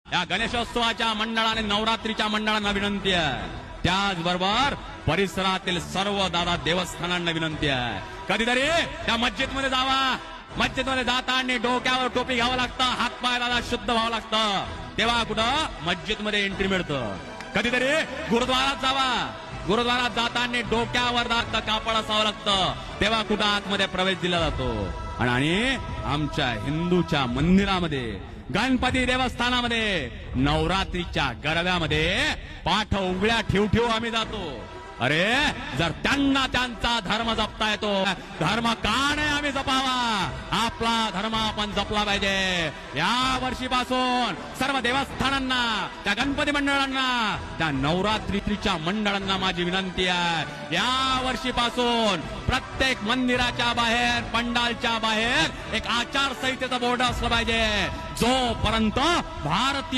या गणेशोत्सवाच्या मंडळाने नवरात्रीच्या मंडळांना विनंती आहे, त्याचबरोबर परिसरातील सर्व दादा देवस्थानांना विनंती आहे, कधीतरी त्या मस्जिदमध्ये जावा. मस्जिदमध्ये जाताना डोक्यावर टोपी घ्यावं लागतं, हातपाय दादा शुद्ध व्हावं लागतं, तेव्हा कुठं मस्जिदमध्ये एंट्री मिळतं. कधीतरी गुरुद्वारात जावा, गुरुद्वारात जाताना डोक्यावर दादा कापड असावं लागतं, तेव्हा कुठं आतमध्ये प्रवेश दिला जातो. आणि आमच्या हिंदूच्या मंदिरामध्ये, गणपती देवस्थानामध्ये नवरात्रीच्या गरब्यामध्ये पाठ उघड्या ठेवू ठेवू आम्ही जातो. अरे जर त्यांना त्यांचा धर्म जपता येतो, धर्म का नाही आम्ही जपावा? आपला धर्म आपण जपला पाहिजे. या वर्षीपासून सर्व देवस्थानांना, त्या गणपती मंडळांना, त्या नवरात्रीच्या मंडळांना माझी विनंती आहे, या वर्षीपासून प्रत्येक मंदिराच्या बाहेर, पंडालच्या बाहेर एक आचारसंहितेचा बोर्ड असलं पाहिजे, जोपर्यंत भारतीय